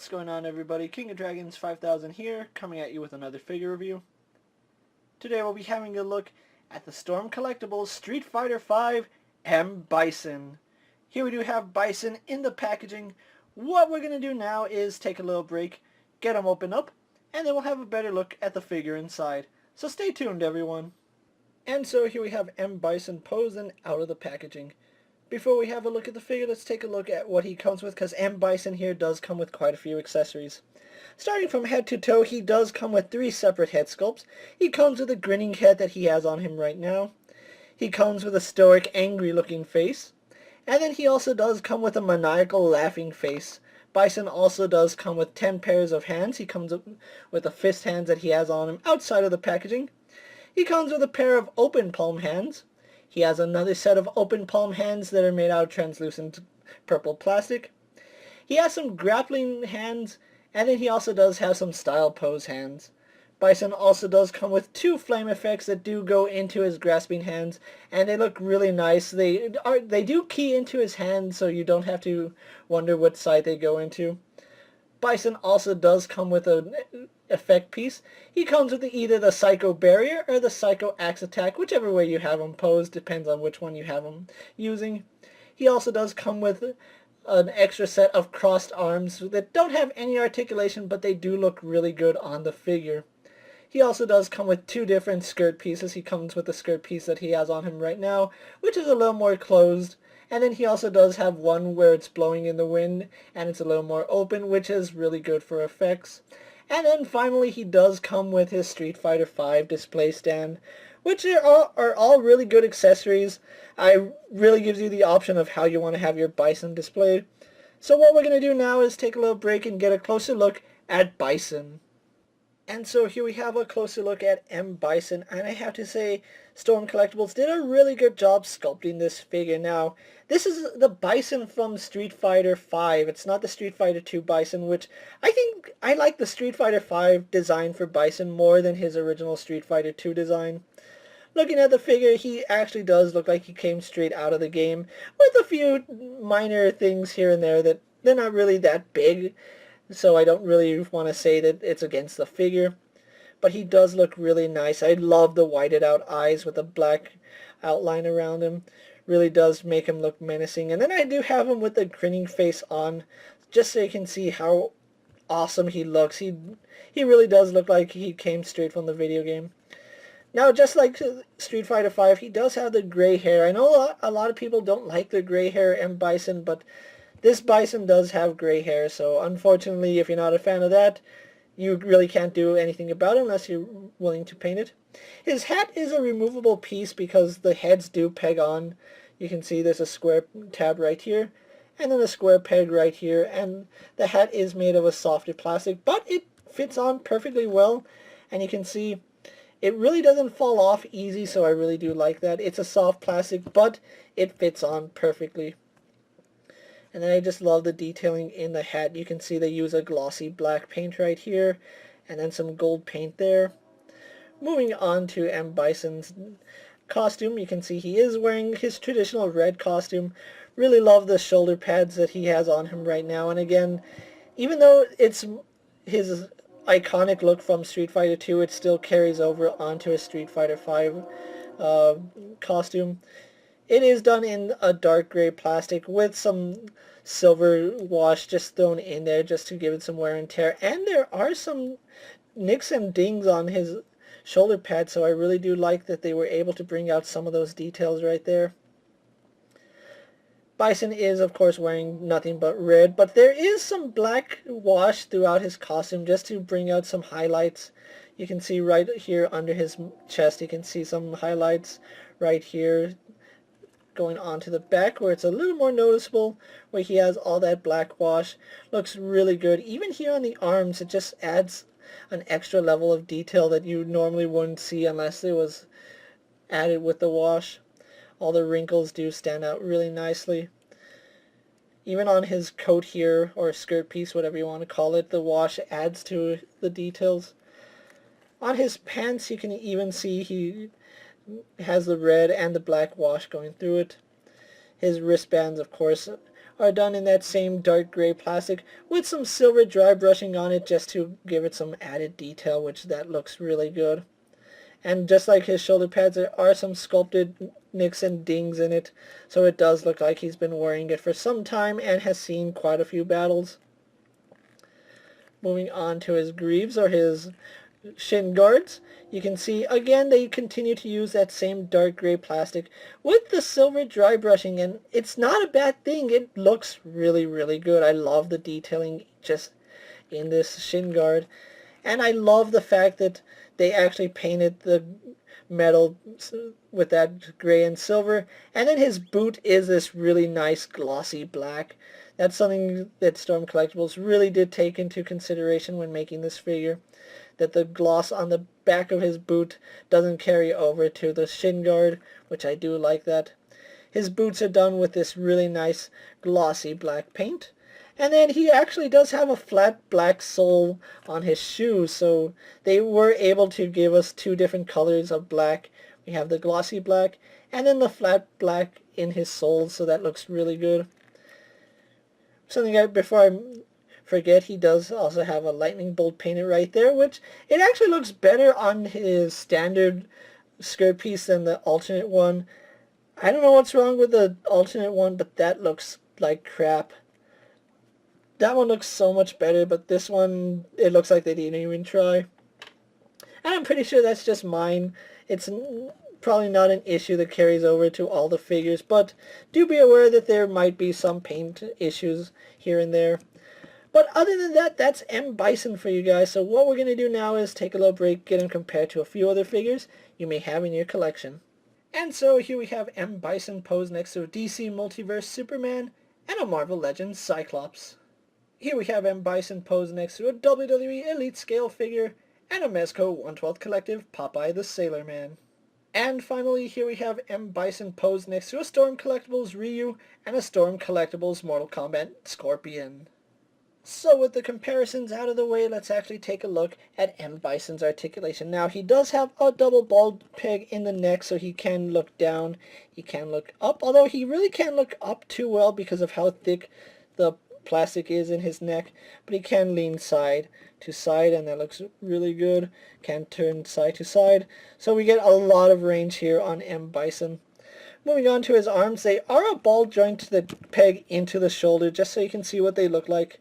What's going on, everybody? King of Dragons 5000 here, coming at you with another figure review. Today we'll be having a look at the Storm Collectibles Street Fighter V M Bison. Here we do have Bison in the packaging. What we're going to do now is take a little break, get him open up, and then we'll have a better look at the figure inside. So stay tuned, everyone. And so here we have M Bison posing out of the packaging. Before we have a look at the figure, let's take a look at what he comes with, because M Bison here does come with quite a few accessories. Starting from head to toe, he does come with 3 separate head sculpts. He comes with a grinning head that he has on him right now. He comes with a stoic, angry looking face. And then he also does come with a maniacal, laughing face. Bison also does come with 10 pairs of hands. He comes with the fist hands that he has on him outside of the packaging. He comes with a pair of open palm hands. He has another set of open palm hands that are made out of translucent purple plastic. He has some grappling hands, and then he also does have some style pose hands. Bison also does come with 2 flame effects that do go into his grasping hands, and they look really nice. They do key into his hands, so you don't have to wonder what side they go into. Bison also does come with an effect piece. He comes with either the Psycho Barrier or the Psycho Axe Attack, whichever way you have him posed, depends on which one you have him using. He also does come with an extra set of crossed arms that don't have any articulation, but they do look really good on the figure. He also does come with 2 different skirt pieces. He comes with the skirt piece that he has on him right now, which is a little more closed. And then he also does have one where it's blowing in the wind and it's a little more open, which is really good for effects. And then finally he does come with his Street Fighter V display stand, which are all really good accessories. It really gives you the option of how you want to have your Bison displayed. So what we're going to do now is take a little break and get a closer look at Bison. And so here we have a closer look at M Bison, and I have to say Storm Collectibles did a really good job sculpting this figure. Now, this is the Bison from Street Fighter V. It's not the Street Fighter II Bison, which I think I like the Street Fighter V design for Bison more than his original Street Fighter II design. Looking at the figure, he actually does look like he came straight out of the game, with a few minor things here and there that they're not really that big. So I don't really want to say that it's against the figure. But he does look really nice. I love the whited out eyes with the black outline around him. Really does make him look menacing. And then I do have him with the grinning face on, just so you can see how awesome he looks. He really does look like he came straight from the video game. Now, just like Street Fighter V, he does have the gray hair. I know a lot of people don't like the gray hair M Bison, but this Bison does have gray hair, so unfortunately, if you're not a fan of that, you really can't do anything about it unless you're willing to paint it. His hat is a removable piece because the heads do peg on. You can see there's a square tab right here, and then a square peg right here, and the hat is made of a softer plastic, but it fits on perfectly well, and you can see it really doesn't fall off easy, so I really do like that. It's a soft plastic, but it fits on perfectly. And then I just love the detailing in the hat. You can see they use a glossy black paint right here, and then some gold paint there. Moving on to M Bison's costume, you can see he is wearing his traditional red costume. Really love the shoulder pads that he has on him right now. And again, even though it's his iconic look from Street Fighter II, it still carries over onto his Street Fighter V costume. It is done in a dark gray plastic with some silver wash just thrown in there just to give it some wear and tear. And there are some nicks and dings on his shoulder pad, so I really do like that they were able to bring out some of those details right there. Bison is, of course, wearing nothing but red, but there is some black wash throughout his costume just to bring out some highlights. You can see right here under his chest, you can see some highlights right here going on to the back where it's a little more noticeable, where he has all that black wash. Looks really good. Even here on the arms, it just adds an extra level of detail that you normally wouldn't see unless it was added with the wash. All the wrinkles do stand out really nicely. Even on his coat here, or skirt piece, whatever you want to call it, the wash adds to the details. On his pants, you can even see he has the red and the black wash going through it. His wristbands, of course, are done in that same dark gray plastic with some silver dry brushing on it just to give it some added detail, which that looks really good. And just like his shoulder pads, there are some sculpted nicks and dings in it, so it does look like he's been wearing it for some time and has seen quite a few battles. Moving on to his greaves, or his shin guards, you can see again they continue to use that same dark gray plastic with the silver dry brushing, and it's not a bad thing. It looks really, really good. I love the detailing just in this shin guard, and I love the fact that they actually painted the metal with that gray and silver, and then his boot is this really nice glossy black. That's something that Storm Collectibles really did take into consideration when making this figure, that the gloss on the back of his boot doesn't carry over to the shin guard, which I do like that. His boots are done with this really nice glossy black paint. And then he actually does have a flat black sole on his shoes, so they were able to give us two different colors of black. We have the glossy black and then the flat black in his soles, so that looks really good. Before I forget, he does also have a lightning bolt painted right there, which it actually looks better on his standard skirt piece than the alternate one. I don't know what's wrong with the alternate one, but that looks like crap. That one looks so much better, but this one, it looks like they didn't even try. And I'm pretty sure that's just mine. It's probably not an issue that carries over to all the figures, but do be aware that there might be some paint issues here and there. But other than that, that's M. Bison for you guys. So what we're going to do now is take a little break, get him compared to a few other figures you may have in your collection. And so here we have M. Bison posed next to a DC Multiverse Superman and a Marvel Legends Cyclops. Here we have M. Bison posed next to a WWE Elite Scale figure and a Mezco 1/12 Collective Popeye the Sailor Man. And finally, here we have M. Bison posed next to a Storm Collectibles Ryu and a Storm Collectibles Mortal Kombat Scorpion. So with the comparisons out of the way, let's actually take a look at M. Bison's articulation. Now, he does have a double ball peg in the neck, so he can look down, he can look up, although he really can't look up too well because of how thick the plastic is in his neck, but he can lean side to side, and that looks really good. Can turn side to side, so we get a lot of range here on M. Bison. Moving on to his arms, they are a ball joint that peg into the shoulder, just so you can see what they look like.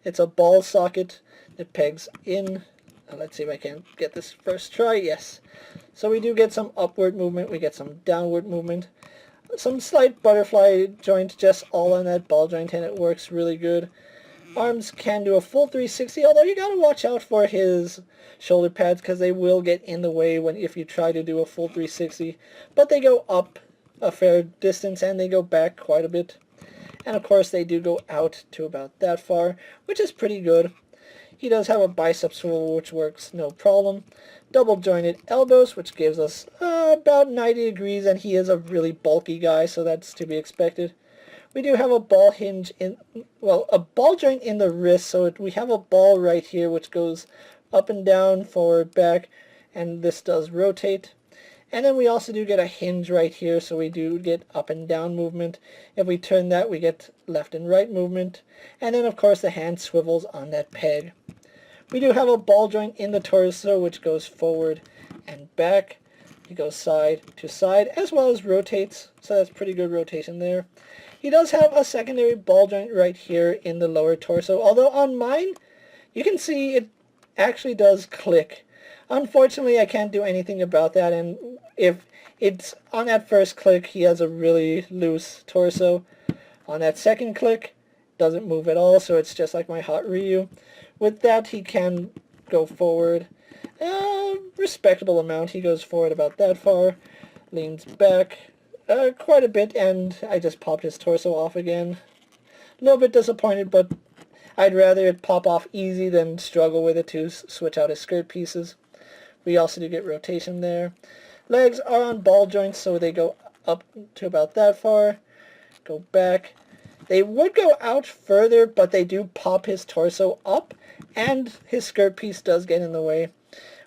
It's a ball socket that pegs in. Let's see if I can get this first try. Yes. So we do get some upward movement, we get some downward movement, some slight butterfly joint just all on that ball joint, and it works really good. Arms can do a full 360, although you gotta watch out for his shoulder pads because they will get in the way if you try to do a full 360. But they go up a fair distance and they go back quite a bit. And of course they do go out to about that far, which is pretty good. He does have a bicep swivel, which works no problem. Double jointed elbows, which gives us about 90 degrees, and he is a really bulky guy, so that's to be expected. We do have a ball hinge a ball joint in the wrist, so we have a ball right here which goes up and down, forward, back, and this does rotate. And then we also do get a hinge right here, so we do get up and down movement. If we turn that, we get left and right movement. And then, of course, the hand swivels on that peg. We do have a ball joint in the torso, which goes forward and back. It goes side to side, as well as rotates, so that's pretty good rotation there. He does have a secondary ball joint right here in the lower torso, although on mine, you can see it actually does click. Unfortunately, I can't do anything about that, and if it's on that first click, he has a really loose torso. On that second click, doesn't move at all, so it's just like my Hot Ryu. With that, he can go forward a respectable amount. He goes forward about that far, leans back quite a bit, and I just popped his torso off again. A little bit disappointed, but I'd rather it pop off easy than struggle with it to switch out his skirt pieces. We also do get rotation there. Legs are on ball joints, so they go up to about that far, go back. They would go out further, but they do pop his torso up, and his skirt piece does get in the way.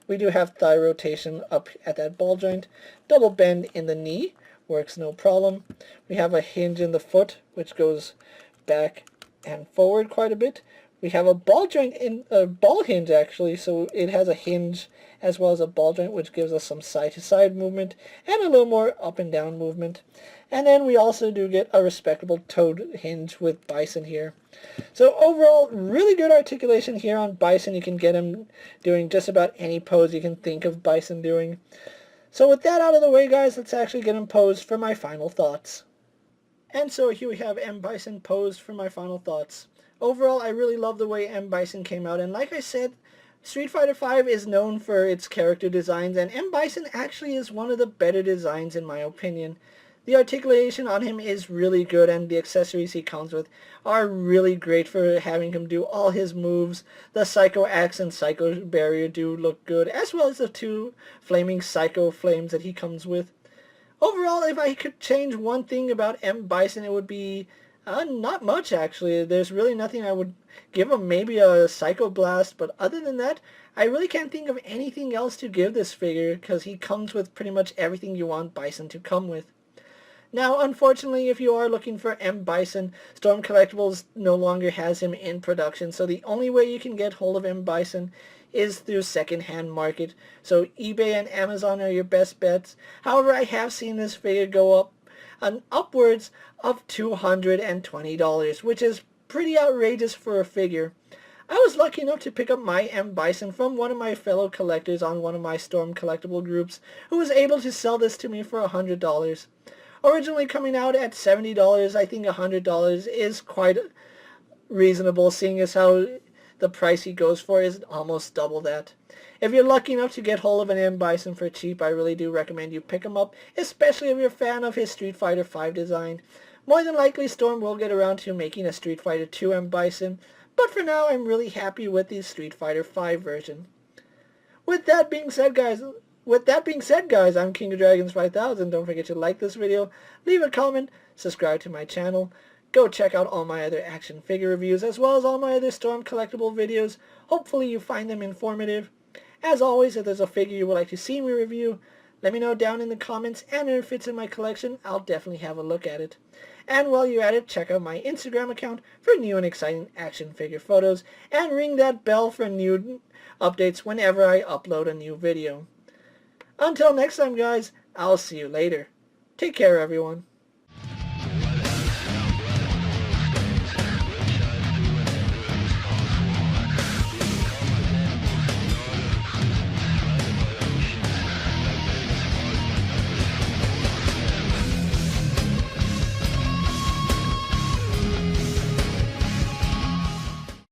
We do have thigh rotation up at that ball joint. Double bend in the knee, works no problem. We have a hinge in the foot, which goes back and forward quite a bit. We have a ball joint in a ball hinge actually, so it has a hinge as well as a ball joint, which gives us some side-to-side movement and a little more up and down movement. And then we also do get a respectable toed hinge with Bison here. So overall, really good articulation here on Bison. You can get him doing just about any pose you can think of Bison doing. So with that out of the way, guys, let's actually get him posed for my final thoughts. And so here we have M. Bison posed for my final thoughts. Overall, I really love the way M. Bison came out, and like I said, Street Fighter V is known for its character designs, and M. Bison actually is one of the better designs in my opinion. The articulation on him is really good, and the accessories he comes with are really great for having him do all his moves. The Psycho Axe and Psycho Barrier do look good, as well as the two flaming Psycho Flames that he comes with. Overall, if I could change one thing about M. Bison, it would be not much, actually. There's really nothing I would give him. Maybe a Psycho Blast, but other than that, I really can't think of anything else to give this figure, because he comes with pretty much everything you want Bison to come with. Now, unfortunately, if you are looking for M. Bison, Storm Collectibles no longer has him in production, so the only way you can get hold of M. Bison is through second-hand market. So eBay and Amazon are your best bets. However, I have seen this figure go up upwards of $220, which is pretty outrageous for a figure. I was lucky enough to pick up my M. Bison from one of my fellow collectors on one of my Storm Collectible groups, who was able to sell this to me for $100. Originally coming out at $70, I think $100 is quite reasonable, seeing as how the price he goes for is almost double that. If you're lucky enough to get hold of an M. Bison for cheap, I really do recommend you pick him up, especially if you're a fan of his Street Fighter V design. More than likely, Storm will get around to making a Street Fighter 2 M. Bison, but for now, I'm really happy with the Street Fighter V version. With that being said, guys, I'm King of Dragons 5000. Don't forget to like this video, leave a comment, subscribe to my channel. Go check out all my other action figure reviews, as well as all my other Storm Collectible videos. Hopefully you find them informative. As always, if there's a figure you would like to see me review, let me know down in the comments, and if it fits in my collection, I'll definitely have a look at it. And while you're at it, check out my Instagram account for new and exciting action figure photos, and ring that bell for new updates whenever I upload a new video. Until next time, guys, I'll see you later. Take care, everyone.